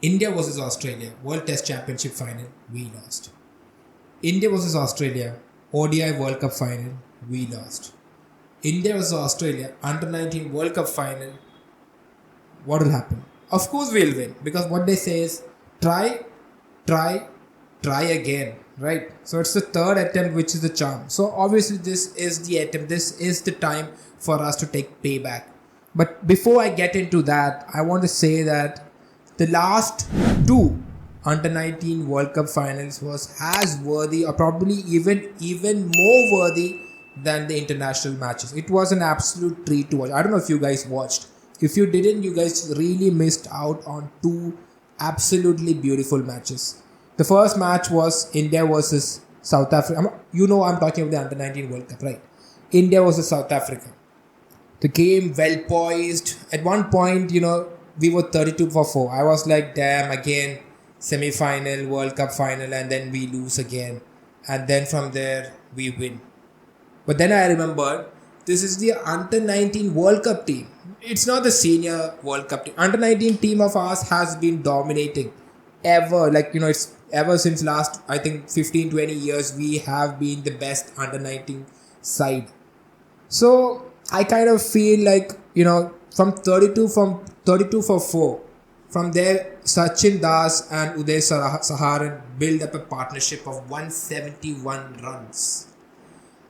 India versus Australia, World Test Championship final, we lost. India versus Australia, ODI World Cup final, we lost. India versus Australia, Under19 World Cup final, what will happen? Of course we'll win, because what they say is try, try, try again, right? So it's the third attempt which is the charm. So obviously this is the attempt, this is the time for us to take payback. But before I get into that, I want to say that the last two Under19 World Cup finals was as worthy or probably even more worthy than the international matches. It was an absolute treat to watch. I don't know if you guys watched. If you didn't, you guys really missed out on two absolutely beautiful matches. The first match was India versus South Africa. You know I'm talking about the Under-19 World Cup, right? India versus South Africa. The game well poised. At one point, we were 32 for 4. I was like, damn, again, semi-final, World Cup final, and then we lose again. And then from there, we win. But then I remembered, this is the Under-19 World Cup team. It's not the senior World Cup team. Under-19 team of ours has been dominating ever. It's ever since last, I think, 15, 20 years, we have been the best Under-19 side. So I kind of feel like, from 32 for 4, from there, Sachin Das and Uday Saharan build up a partnership of 171 runs.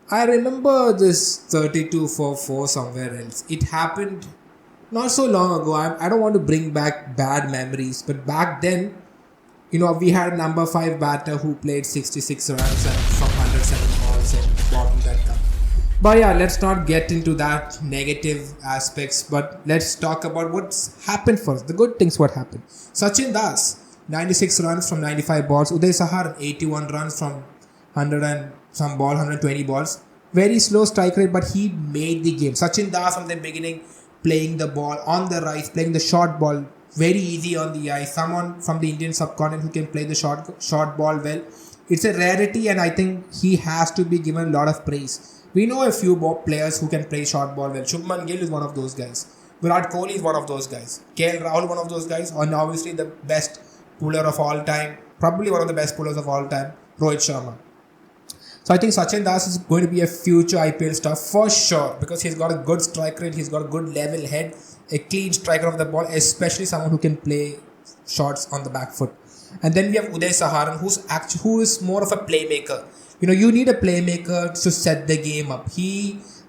I remember this 32 for 4 somewhere else. It happened not so long ago. I don't want to bring back bad memories, but back then, we had a number 5 batter who played 66 runs and from 107 balls and bottled that cup. But yeah, let's not get into that negative aspects, but let's talk about what's happened first. The good things what happened. Sachin Das, 96 runs from 95 balls. Uday Saharan, 81 runs from 100 and some ball, 120 balls. Very slow strike rate, but he made the game. Sachin Das from the beginning, playing the ball on the rise, playing the short ball, very easy on the eye. Someone from the Indian subcontinent who can play the short ball well. It's a rarity, and I think he has to be given a lot of praise. We know a few players who can play short ball well. Shubman Gill is one of those guys. Virat Kohli is one of those guys. KL Rahul, one of those guys. And obviously the best puller of all time. Probably one of the best pullers of all time. Rohit Sharma. So I think Sachin Das is going to be a future IPL star for sure. Because he's got a good strike rate. He's got a good level head. A clean striker of the ball. Especially someone who can play shots on the back foot. And then we have Uday Saharan who is more of a playmaker. You need a playmaker to set the game up.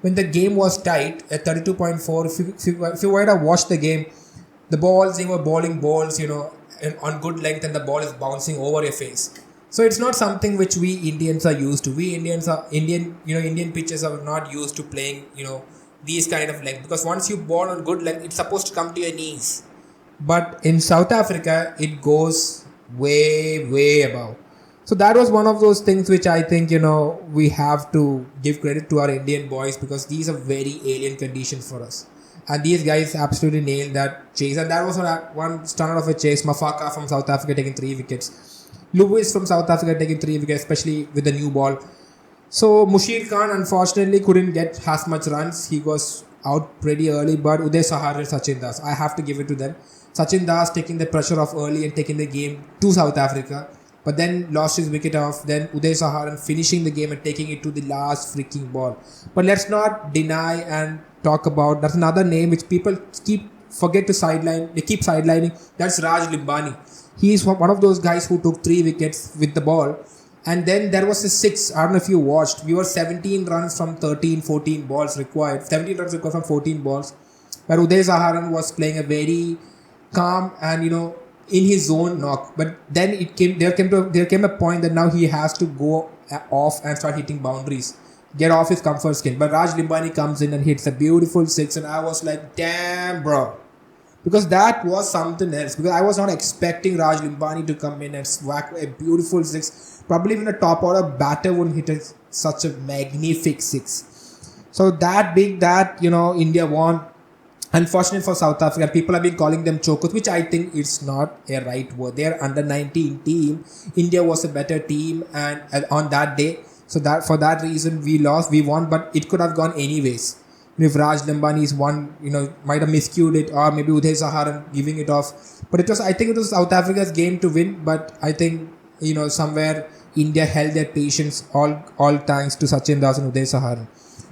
When the game was tight at 32.4, if you were to watch the game, they were bowling balls, on good length, and the ball is bouncing over your face. So it's not something which we Indians are used to. We Indian pitchers are not used to playing, these kind of length. Because once you bowl on good length, it's supposed to come to your knees. But in South Africa, it goes way, way above. So that was one of those things which I think, we have to give credit to our Indian boys, because these are very alien conditions for us. And these guys absolutely nailed that chase. And that was one stunner of a chase. Mafaka from South Africa taking 3 wickets. Lewis from South Africa taking 3 wickets, especially with the new ball. So Mushir Khan unfortunately couldn't get as much runs. He was out pretty early. But Uday Sahar and Sachin Das, I have to give it to them. Sachin Das taking the pressure off early and taking the game to South Africa. But then lost his wicket off. Then Uday Saharan finishing the game and taking it to the last freaking ball. But let's not deny and talk about, that's another name which people forget to sideline. They keep sidelining. That's Raj Limbani. He is one of those guys who took 3 wickets with the ball. And then there was a 6. I don't know if you watched. We were 17 runs from 13, 14 balls required. 17 runs required from 14 balls. Where Uday Saharan was playing a very calm and, in his zone knock. But then there came a point that now he has to go off and start hitting boundaries, get off his comfort skin. But Raj Limbani comes in and hits a beautiful 6, and I was like, damn, bro, because that was something else. Because I was not expecting Raj Limbani to come in and whack a beautiful 6. Probably even a top order batter wouldn't hit such a magnificent 6. So India won. Unfortunately for South Africa, people have been calling them chokers, which I think it's not a right word. They're Under-19 team. India was a better team, and on that day, so that for that reason we lost. We won, but it could have gone anyways. if Raj Lambani is one, might have miscued it, or maybe Uday Saharan giving it off. But I think it was South Africa's game to win. But I think, somewhere India held their patience all thanks to Sachin Das and Uday Saharan.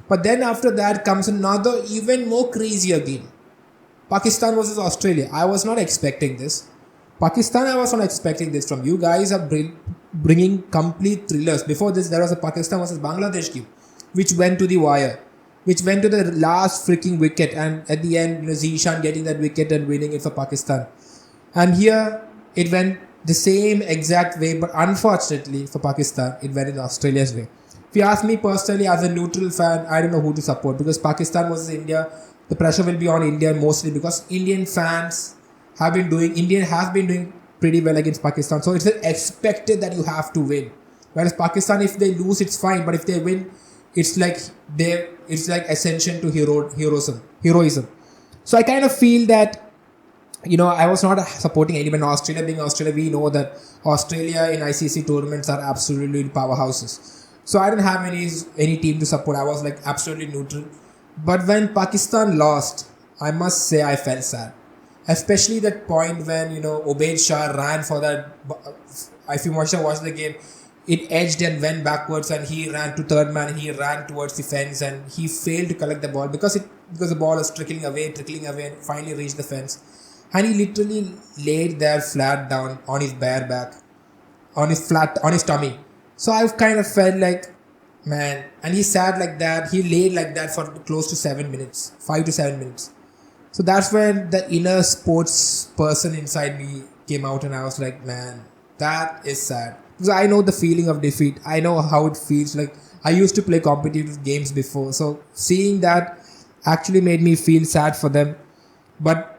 But then after that comes another even more crazier game. Pakistan versus Australia. I was not expecting this. Pakistan, I was not expecting this from you guys. Are bringing complete thrillers. Before this, there was a Pakistan versus Bangladesh game, which went to the wire, which went to the last freaking wicket, and at the end, Zishan getting that wicket and winning it for Pakistan. And here, it went the same exact way, but unfortunately for Pakistan, it went in Australia's way. If you ask me personally, as a neutral fan, I don't know who to support, because Pakistan versus India, the pressure will be on India mostly because India has been doing pretty well against Pakistan. So it's expected that you have to win. Whereas Pakistan, if they lose, it's fine, but if they win, it's like ascension to heroism. So I kind of feel that, I was not supporting anyone. Australia being Australia, we know that Australia in ICC tournaments are absolutely powerhouses. So I didn't have any team to support. I was like absolutely neutral. But when Pakistan lost, I must say I felt sad. Especially that point when, Ubaid Shah ran for that. If you watch the game, it edged and went backwards, and he ran to third man. He ran towards the fence, and he failed to collect the ball because the ball was trickling away, and finally reached the fence. And he literally laid there flat down on his bare back, on his tummy. So I kind of felt like, man, and he sat like that. He laid like that for close to 7 minutes, 5 to 7 minutes. So that's when the inner sports person inside me came out, and I was like, man, that is sad. Because I know the feeling of defeat. I know how it feels. Like, I used to play competitive games before. So seeing that actually made me feel sad for them. But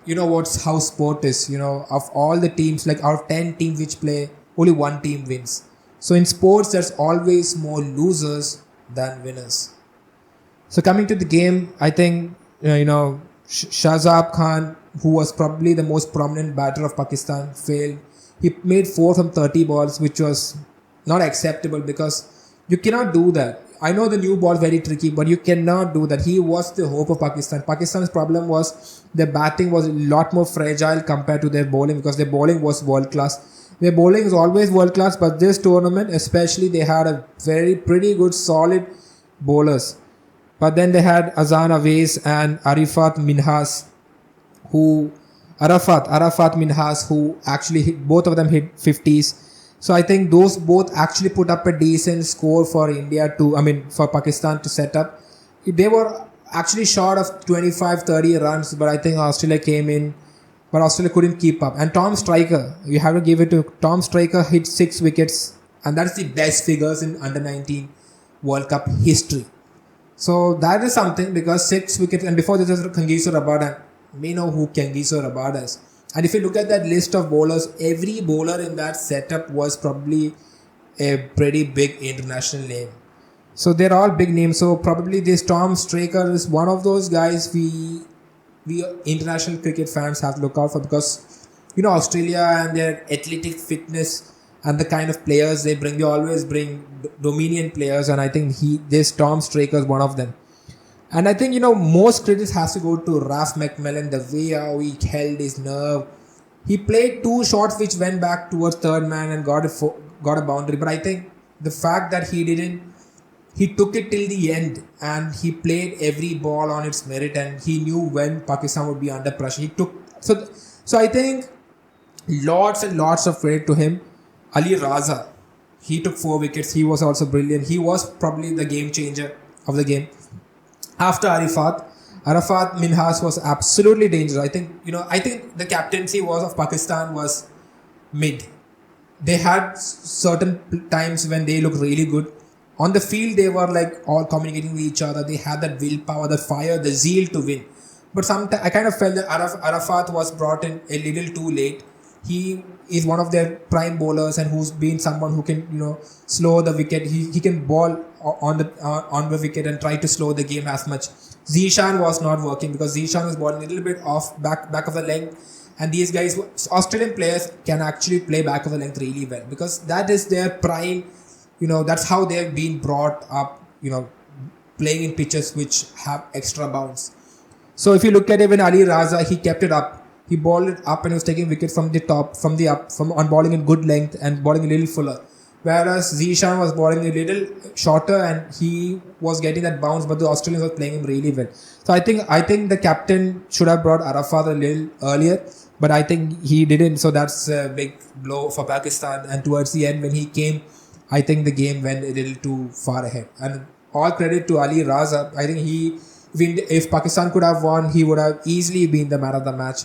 how sport is. Of all the teams, like out of 10 teams which play, only one team wins. So in sports, there's always more losers than winners. So coming to the game, I think, Shahzad Khan, who was probably the most prominent batter of Pakistan, failed. He made 4 from 30 balls, which was not acceptable because you cannot do that. I know the new ball is very tricky, but you cannot do that. He was the hope of Pakistan. Pakistan's problem was their batting was a lot more fragile compared to their bowling, because their bowling was world class. Their bowling is always world class, but this tournament especially, they had a pretty good solid bowlers. But then they had Azan Awais and Arafat Minhas, who actually both of them hit 50s. So I think those both actually put up a decent score for for Pakistan to set up. They were actually short of 25-30 runs, but I think Australia came in, but Australia couldn't keep up. And Tom Striker, you have to give it to Tom Striker, hit 6 wickets, and that's the best figures in Under-19 World Cup history. So that is something, because 6 wickets, and before this was Kangiso Rabada. We know who Kangiso Rabada is. And if you look at that list of bowlers, every bowler in that setup was probably a pretty big international name. So they're all big names. So probably this Tom Striker is one of those guys we international cricket fans have to look out for, because Australia and their athletic fitness and the kind of players they always bring Dominion players, and I think this Tom Striker is one of them. And I think, most credit has to go to Raf McMillan, the way how he held his nerve. He played 2 shots which went back towards third man and got a boundary. But I think the fact that he took it till the end, and he played every ball on its merit, and he knew when Pakistan would be under pressure. So I think lots and lots of credit to him. Ali Raza, he took 4 wickets. He was also brilliant. He was probably the game changer of the game. After Arafat Minhas was absolutely dangerous. I think the captaincy of Pakistan was mid. They had certain times when they looked really good. On the field, they were like all communicating with each other. They had that willpower, the fire, the zeal to win. But sometimes I kind of felt that Arafat was brought in a little too late. He is one of their prime bowlers, and who's been someone who can slow the wicket. He can bowl on the wicket and try to slow the game as much. Zishan was not working because Zishan was bowling a little bit off back of the length, and these guys, Australian players, can actually play back of the length really well, because that is their prime. That's how they've been brought up. playing in pitches which have extra bounce. So if you look at even Ali Raza, he kept it up. He bowled it up and he was taking wickets from the top, from on bowling in good length and bowling a little fuller. Whereas Zishan was bowling a little shorter and he was getting that bounce, but the Australians were playing him really well. So I think the captain should have brought Arafat a little earlier, but I think he didn't. So that's a big blow for Pakistan. And towards the end when he came, I think the game went a little too far ahead. And all credit to Ali Raza. I think if Pakistan could have won, he would have easily been the man of the match.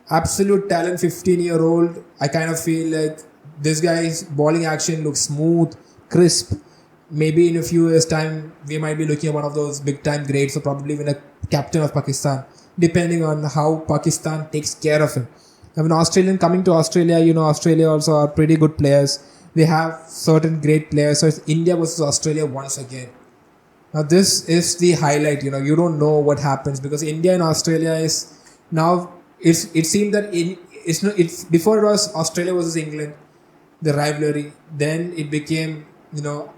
Absolute talent, 15-year-old. I kind of feel like this guy's bowling action looks smooth, crisp. Maybe in a few years' time, we might be looking at one of those big-time greats, or probably even a captain of Pakistan, depending on how Pakistan takes care of him. I mean, Australian coming to Australia, Australia also are pretty good players. They have certain great players. So it's India versus Australia once again. Now this is the highlight. You don't know what happens because India and Australia is now. It seemed that it's before it was Australia versus England, the rivalry. Then it became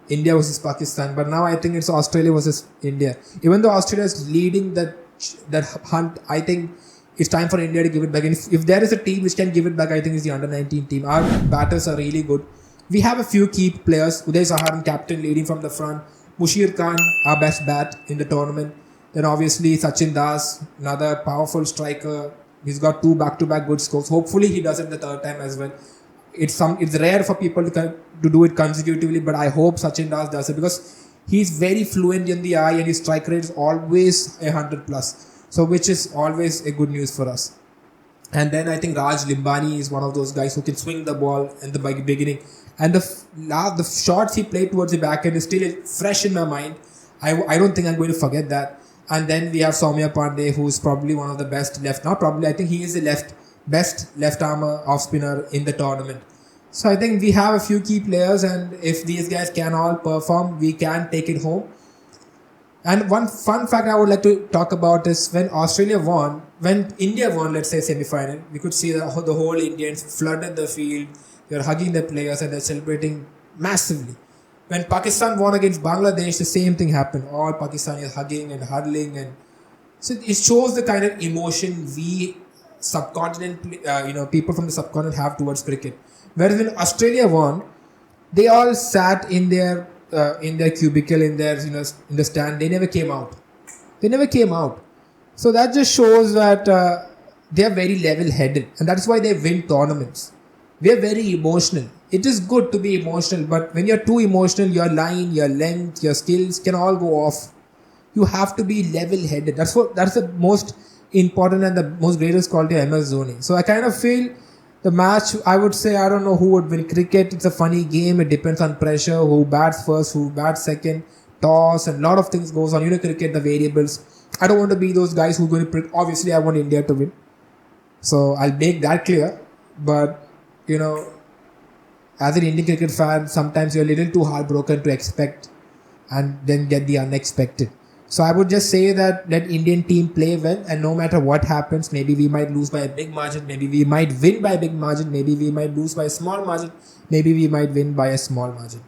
India versus Pakistan. But now I think it's Australia versus India. Even though Australia is leading that hunt, I think it's time for India to give it back. And if there is a team which can give it back, I think it's the Under-19 team. Our batters are really good. We have a few key players. Uday Saharan, captain, leading from the front. Mushir Khan, our best bat in the tournament. Then obviously Sachin Das, another powerful striker. He's got 2 back-to-back good scores. Hopefully he does it the third time as well. It's rare for people to do it consecutively, but I hope Sachin Das does it because he's very fluent in the eye and his strike rate is always 100 plus. So which is always a good news for us. And then I think Raj Limbani is one of those guys who can swing the ball in the beginning. And the shots he played towards the back end is still fresh in my mind. I don't think I'm going to forget that. And then we have Soumya Pandey, who's probably one of the best I think he is the best left armer off spinner in the tournament. So I think we have a few key players, and if these guys can all perform, we can take it home. And one fun fact I would like to talk about is when India won, let's say semi-final, we could see the whole Indians flooded the field. They're hugging their players and they're celebrating massively. When Pakistan won against Bangladesh, the same thing happened. All Pakistanis hugging and huddling, and so it shows the kind of emotion we people from the subcontinent have towards cricket. Whereas when Australia won, they all sat in their cubicle, in the stand. They never came out. So that just shows that they are very level-headed, and that's why they win tournaments. We are very emotional. It is good to be emotional, but when you're too emotional, your line, your length, your skills can all go off. You have to be level-headed. That's the most important and the most greatest quality of MS Dhoni. So I kind of feel the match, I would say, I don't know who would win. Cricket, it's a funny game. It depends on pressure, who bats first, who bats second, toss, and a lot of things goes on. Cricket, the variables. I don't want to be those guys who are going to predict. Obviously, I want India to win. So I'll make that clear. But, as an Indian cricket fan, sometimes you're a little too heartbroken to expect and then get the unexpected. So I would just say that let Indian team play well, and no matter what happens, maybe we might lose by a big margin, maybe we might win by a big margin, maybe we might lose by a small margin, maybe we might win by a small margin.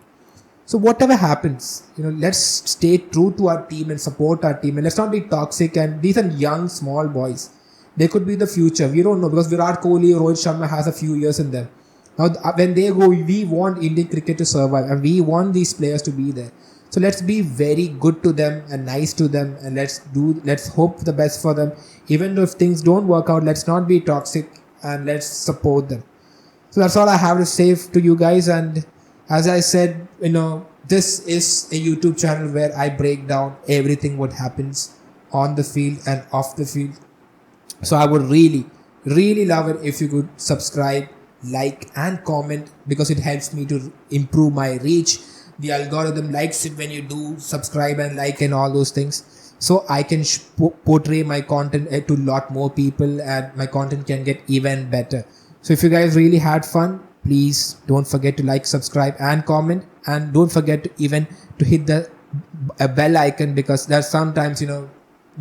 So whatever happens, let's stay true to our team and support our team, and let's not be toxic. And these are young, small boys. They could be the future. We don't know, because Virat Kohli or Rohit Sharma has a few years in them. Now, when they go, we want Indian cricket to survive, and we want these players to be there. So let's be very good to them and nice to them, and let's hope the best for them. Even though if things don't work out, let's not be toxic and let's support them. So that's all I have to say to you guys. And as I said, this is a YouTube channel where I break down everything what happens on the field and off the field. So I would really, really love it if you could subscribe, like and comment, because it helps me to improve my reach. The algorithm likes it when you do subscribe and like and all those things, so I can portray my content to a lot more people, and my content can get even better. So if you guys really had fun, please don't forget to like, subscribe and comment, and don't forget to hit the bell icon, because there's sometimes you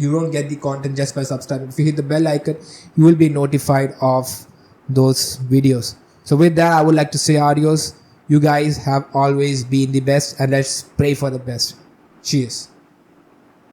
don't get the content just by subscribing. If you hit the bell icon, you will be notified of those videos. So with that, I would like to say adios. You guys have always been the best, and let's pray for the best. Cheers.